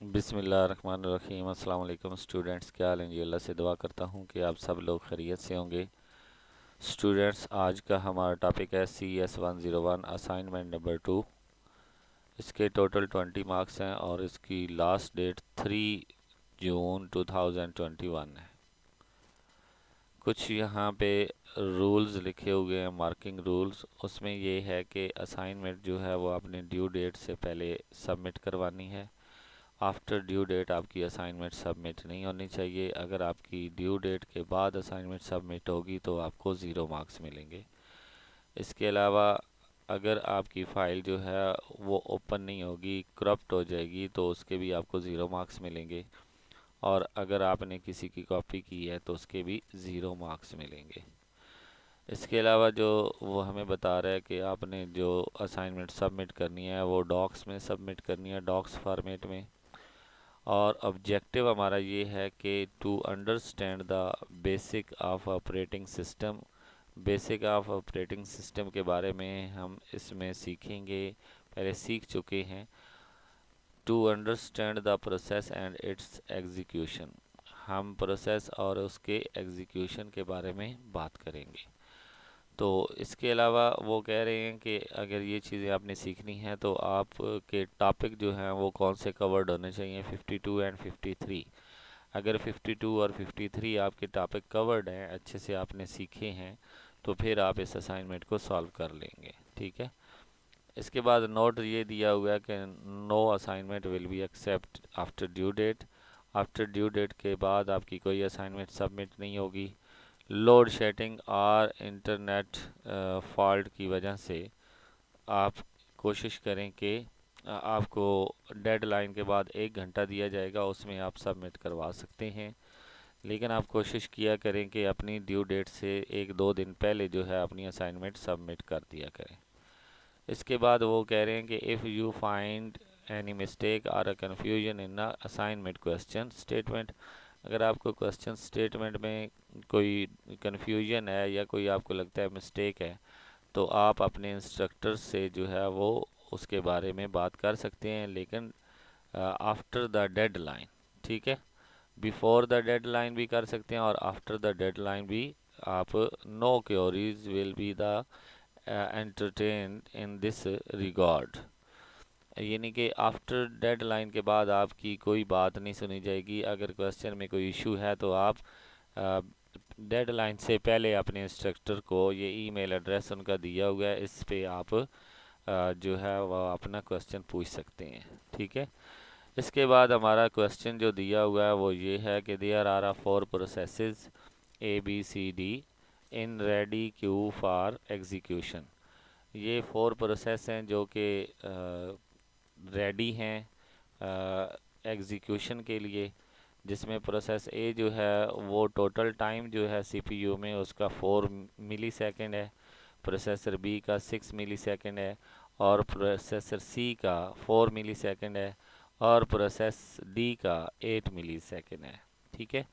बिस्मिल्लाहिर्रहमानिर्रहीम। अस्सलाम वालेकुम स्टूडेंट्स, क्या हाल है जी। अल्लाह से दुआ करता हूँ कि आप सब लोग खैरियत से होंगे। स्टूडेंट्स, आज का हमारा टॉपिक है CS101 असाइनमेंट नंबर 2। इसके टोटल 20 मार्क्स हैं और इसकी लास्ट डेट 3 जून 2021 है। कुछ यहाँ पे रूल्स लिखे हुए हैं, मार्किंग रूल्स। उसमें ये है कि असाइनमेंट जो है वो आपने ड्यू डेट से पहले सबमिट करवानी है। आफ्टर ड्यू डेट आपकी असाइनमेंट सबमिट नहीं होनी चाहिए। अगर आपकी ड्यू डेट के बाद असाइनमेंट सबमिट होगी तो आपको 0 मार्क्स मिलेंगे। इसके अलावा अगर आपकी फ़ाइल जो है वो ओपन नहीं होगी, करप्ट हो जाएगी, तो उसके भी आपको 0 मार्क्स मिलेंगे। और अगर आपने किसी की कॉपी की है तो उसके भी 0 मार्क्स मिलेंगे। इसके अलावा जो वो हमें बता रहा है कि आपने जो असाइनमेंट सबमिट करनी है वो डॉक्स में सबमिट करनी है, डॉक्स फॉर्मेट में। और ऑब्जेक्टिव हमारा ये है कि to understand the basic of operating system. Basic of operating system के बारे में हम इसमें सीखेंगे, पहले सीख चुके हैं। To understand the process and its execution, हम प्रोसेस और उसके एग्जीक्यूशन के बारे में बात करेंगे। तो इसके अलावा वो कह रहे हैं कि अगर ये चीज़ें आपने सीखनी हैं तो आपके टॉपिक जो हैं वो कौन से कवर्ड होने चाहिए, 52 एंड 53। अगर 52 और 53 आपके टॉपिक कवर्ड हैं, अच्छे से आपने सीखे हैं, तो फिर आप इस असाइनमेंट को सॉल्व कर लेंगे। ठीक है। इसके बाद नोट ये दिया हुआ है कि no assignment will be accept after due date. After due date के बाद आपकी कोई असाइनमेंट सबमिट नहीं होगी। लोड शेडिंग और इंटरनेट फॉल्ट की वजह से आप कोशिश करें कि आपको डेडलाइन के बाद 1 घंटा दिया जाएगा, उसमें आप सबमिट करवा सकते हैं। लेकिन आप कोशिश किया करें कि अपनी ड्यू डेट से 1-2 दिन पहले जो है अपनी असाइनमेंट सबमिट कर दिया करें। इसके बाद वो कह रहे हैं कि if you find any mistake or a confusion in a assignment question statement, अगर आपको क्वेश्चन स्टेटमेंट में कोई कन्फ्यूजन है या कोई आपको लगता है मिस्टेक है, तो आप अपने इंस्ट्रक्टर से जो है वो उसके बारे में बात कर सकते हैं, लेकिन आफ्टर द डेडलाइन। ठीक है। बिफोर द डेडलाइन भी कर सकते हैं और आफ्टर द डेडलाइन भी आप no queries will be the entertain in this regard, यानी कि आफ्टर डेडलाइन के बाद आपकी कोई बात नहीं सुनी जाएगी। अगर क्वेश्चन में कोई इशू है तो आप डेडलाइन से पहले अपने इंस्ट्रक्टर को, ये ईमेल एड्रेस उनका दिया हुआ है, इस पे आप जो है वह अपना क्वेश्चन पूछ सकते हैं। ठीक है। इसके बाद हमारा क्वेश्चन जो दिया हुआ है वो ये है कि there are 4 processes ABCD in ready queue for execution. ये 4 प्रोसेस हैं जो कि रेडी हैं एग्जीक्यूशन के लिए, जिसमें प्रोसेस ए जो है वो टोटल टाइम जो है CPU में उसका 4 मिली सेकेंड है, प्रोसेसर बी का 6 मिली सेकेंड है, और प्रोसेसर सी का 4 मिली सेकेंड है, और प्रोसेस डी का 8 मिली सेकेंड है। ठीक है।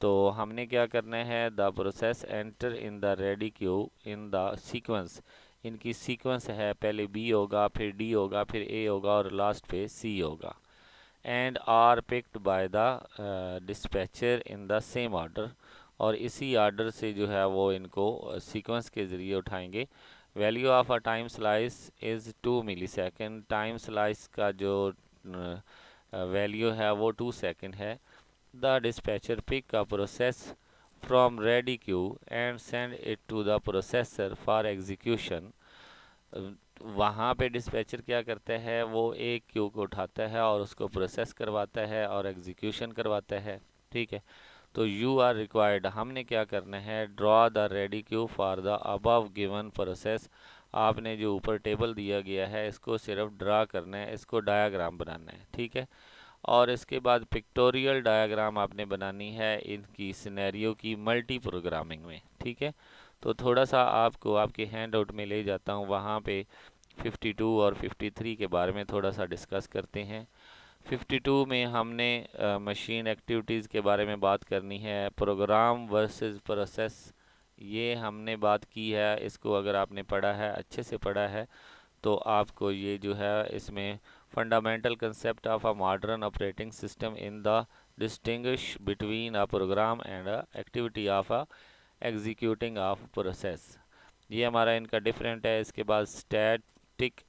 तो हमने क्या करना है, the process enter in the ready Q in the sequence. इनकी सीक्वेंस है, पहले बी होगा, फिर डी होगा, फिर ए होगा और लास्ट पे सी होगा। And are picked by the dispatcher in the same order, और इसी ऑर्डर से जो है वो इनको सीक्वेंस के ज़रिए उठाएंगे। Value of a time slice is 2 millisecond. Time slice का जो वैल्यू है वो 2 सेकेंड है। The dispatcher pick a process from ready queue and send it to the processor for execution। वहाँ पे डिस्पैचर क्या करता है, वो एक क्यू को उठाता है और उसको प्रोसेस करवाता है और एग्जीक्यूशन करवाता है। ठीक है। तो यू आर रिक्वायर्ड, हमने क्या करना है, draw the ready queue for the above given process. आपने जो ऊपर टेबल दिया गया है इसको सिर्फ ड्रा करना है, इसको डायाग्राम बनाना है। ठीक है। और इसके बाद पिक्टोरियल डायग्राम आपने बनानी है इनकी सिनेरियो की मल्टी प्रोग्रामिंग में। ठीक है। तो थोड़ा सा आपको आपके हैंड आउट में ले जाता हूँ, वहाँ पे 52 और 53 के बारे में थोड़ा सा डिस्कस करते हैं। 52 में हमने मशीन एक्टिविटीज़ के बारे में बात करनी है, प्रोग्राम वर्सेस प्रोसेस, ये हमने बात की है। इसको अगर आपने पढ़ा है, अच्छे से पढ़ा है, तो आपको ये जो है इसमें fundamental concept of a modern operating system in the distinguish between a program and a activity of a executing of process। ये हमारा इनका डिफरेंट है। इसके बाद स्टैटिक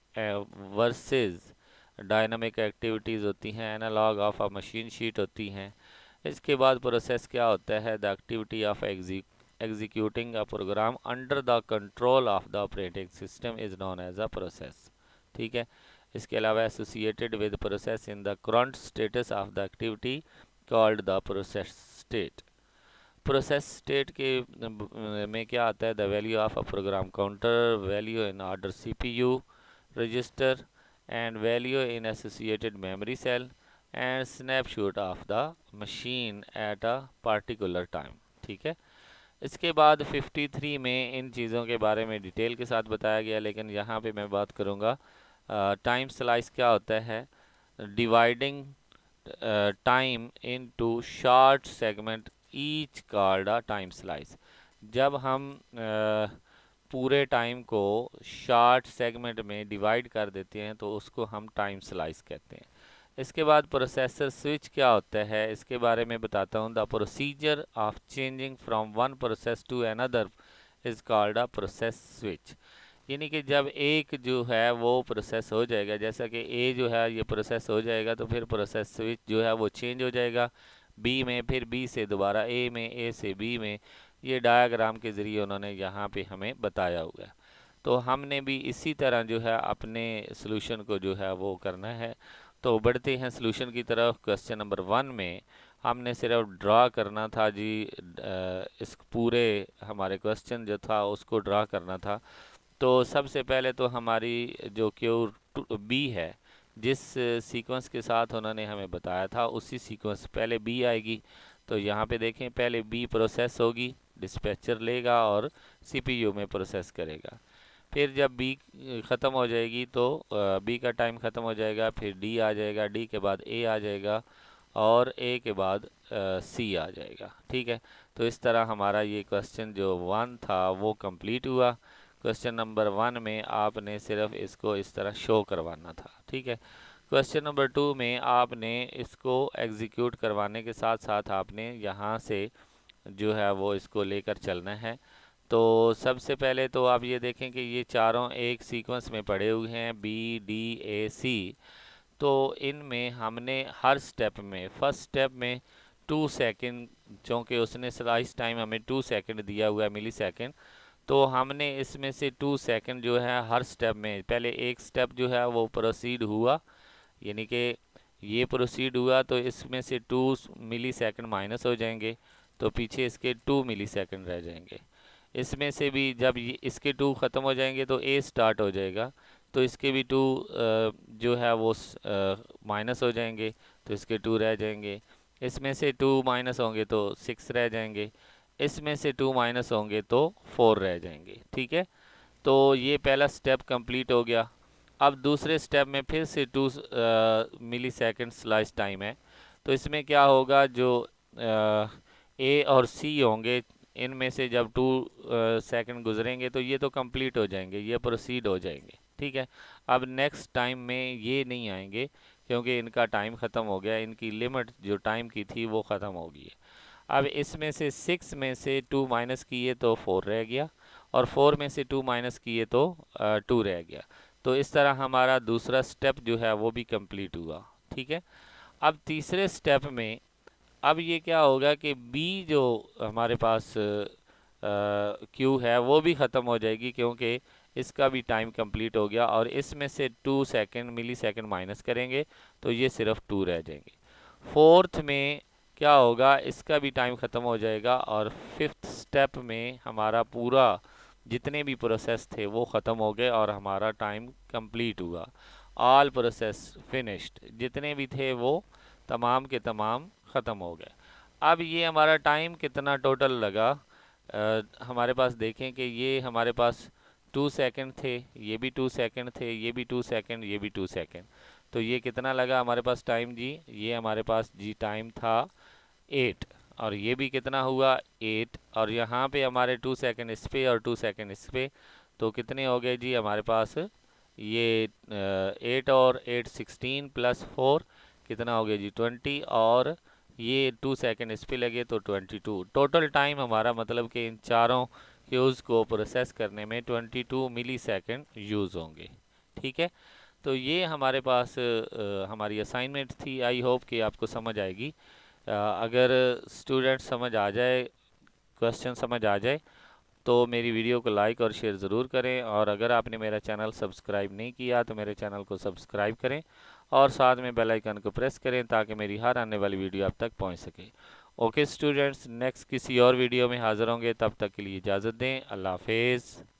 वर्सेस डायनामिक एक्टिविटीज़ होती हैं, analog of a machine sheet होती हैं। इसके बाद प्रोसेस क्या होता है, the activity of executing a program under the control of the operating system is known as a process. ठीक है। इसके अलावा associated with process in the current status of the activity called the process state. Process state के में क्या आता है, the value of a program counter, value in order CPU register and value in associated memory cell and snapshot of the machine at a particular time. ठीक है। इसके बाद 53 में इन चीज़ों के बारे में डिटेल के साथ बताया गया, लेकिन यहाँ पे मैं बात करूँगा टाइम स्लाइस क्या होता है, dividing time into short segment each called a time slice. जब हम पूरे टाइम को शॉर्ट सेगमेंट में डिवाइड कर देते हैं तो उसको हम टाइम स्लाइस कहते हैं। इसके बाद प्रोसेसर स्विच क्या होता है, इसके बारे में बताता हूँ। The procedure of changing from one process to another is called a process switch. यानी कि जब एक जो है वो प्रोसेस हो जाएगा, जैसा कि ए जो है ये प्रोसेस हो जाएगा तो फिर प्रोसेस स्विच जो है वो चेंज हो जाएगा बी में, फिर बी से दोबारा ए में, ए से बी में। ये डायग्राम के ज़रिए उन्होंने यहाँ पे हमें बताया हुआ है। तो हमने भी इसी तरह जो है अपने सोल्यूशन को जो है वो करना है। तो बढ़ते हैं सोल्यूशन की तरफ। क्वेश्चन नंबर 1 में हमने सिर्फ ड्रा करना था जी, इस पूरे हमारे क्वेश्चन जो था उसको ड्रा करना था। तो सबसे पहले तो हमारी जो क्यू बी है, जिस सीक्वेंस के साथ उन्होंने हमें बताया था उसी सीक्वेंस पहले बी आएगी। तो यहाँ पे देखें, पहले बी प्रोसेस होगी, डिस्पैचर लेगा और सीपीयू में प्रोसेस करेगा। फिर जब बी ख़त्म हो जाएगी तो बी का टाइम ख़त्म हो जाएगा, फिर डी आ जाएगा, डी के बाद ए आ जाएगा और ए के बाद सी आ जाएगा। ठीक है। तो इस तरह हमारा ये क्वेश्चन जो 1 था वो कंप्लीट हुआ। क्वेश्चन नंबर 1 में आपने सिर्फ इसको इस तरह शो करवाना था। ठीक है। क्वेश्चन नंबर 2 में आपने इसको एग्जीक्यूट करवाने के साथ साथ आपने यहाँ से जो है वो इसको लेकर चलना है। तो सबसे पहले तो आप ये देखें कि ये चारों एक सीक्वेंस में पड़े हुए हैं, बी डी ए सी। तो इनमें हमने हर स्टेप में, फर्स्ट स्टेप में 2 सेकंड, चूँकि उसने स्लाइस टाइम हमें 2 सेकंड दिया हुआ है, मिली सेकंड। तो हमने इसमें से 2 सेकंड जो है हर स्टेप में, पहले एक स्टेप जो है वो प्रोसीड हुआ, यानी कि ये प्रोसीड हुआ तो इसमें से 2 मिली सेकंड माइनस हो जाएंगे, तो पीछे इसके 2 मिली सेकंड रह जाएंगे। इसमें से भी जब ये इसके 2 ख़त्म हो जाएंगे तो ए स्टार्ट हो जाएगा, तो इसके भी 2 जो है वो माइनस हो जाएंगे, तो इसके 2 रह जाएंगे। इसमें से 2 माइनस होंगे तो 6 रह जाएंगे। इसमें से 2 माइनस होंगे तो 4 रह जाएंगे। ठीक है। तो ये पहला स्टेप कंप्लीट हो गया। अब दूसरे स्टेप में फिर से 2 मिली सेकेंड स्लाइस टाइम है। तो इसमें क्या होगा, जो ए और सी होंगे, इनमें से जब 2 सेकंड गुजरेंगे तो ये तो कंप्लीट हो जाएंगे, ये प्रोसीड हो जाएंगे। ठीक है। अब नेक्स्ट टाइम में ये नहीं आएंगे क्योंकि इनका टाइम ख़त्म हो गया, इनकी लिमिट जो टाइम की थी वो ख़त्म हो गई है। अब इसमें से 6 में से 2 माइनस किए तो 4 रह गया, और 4 में से 2 माइनस किए तो 2 रह गया। तो इस तरह हमारा दूसरा स्टेप जो है वो भी कंप्लीट हुआ। ठीक है। अब तीसरे स्टेप में अब ये क्या होगा कि बी जो हमारे पास क्यू है वो भी ख़त्म हो जाएगी, क्योंकि इसका भी टाइम कंप्लीट हो गया, और इसमें से 2 सेकंड मिली सेकंड माइनस करेंगे तो ये सिर्फ 2 रह जाएंगे। फोर्थ में क्या होगा, इसका भी टाइम ख़त्म हो जाएगा, और फिफ्थ स्टेप में हमारा पूरा जितने भी प्रोसेस थे वो ख़त्म हो गए और हमारा टाइम कंप्लीट हुआ। ऑल प्रोसेस फिनिश्ड, जितने भी थे वो तमाम के तमाम ख़त्म हो गए। अब ये हमारा टाइम कितना टोटल लगा, हमारे पास देखें कि ये हमारे पास 2 सेकंड थे, ये भी 2 सेकंड थे, ये भी 2 सेकंड, ये भी 2 सेकंड। तो ये कितना लगा हमारे पास टाइम जी, ये हमारे पास जी टाइम था 8, और ये भी कितना हुआ 8, और यहाँ पे हमारे 2 सेकंड इस पे और 2 सेकंड इस पे, तो कितने हो गए जी हमारे पास ये 8 और 8 16 प्लस 4 कितना हो गया जी 20, और ये 2 सेकंड इस पे लगे तो 22। टोटल टाइम हमारा मतलब कि इन चारों ह्यूज़ को प्रोसेस करने में 22 मिली सेकेंड यूज़ होंगे। ठीक है, तो ये हमारे पास हमारी असाइनमेंट थी। आई होप कि आपको समझ आएगी। अगर स्टूडेंट समझ आ जाए, क्वेश्चन समझ आ जाए, तो मेरी वीडियो को लाइक और शेयर ज़रूर करें। और अगर आपने मेरा चैनल सब्सक्राइब नहीं किया तो मेरे चैनल को सब्सक्राइब करें और साथ में बेल आइकन को प्रेस करें ताकि मेरी हर आने वाली वीडियो आप तक पहुंच सके। ओके स्टूडेंट्स, नेक्स्ट किसी और वीडियो में हाज़िर होंगे, तब तक के लिए इजाज़त दें। अल्लाह हाफिज़।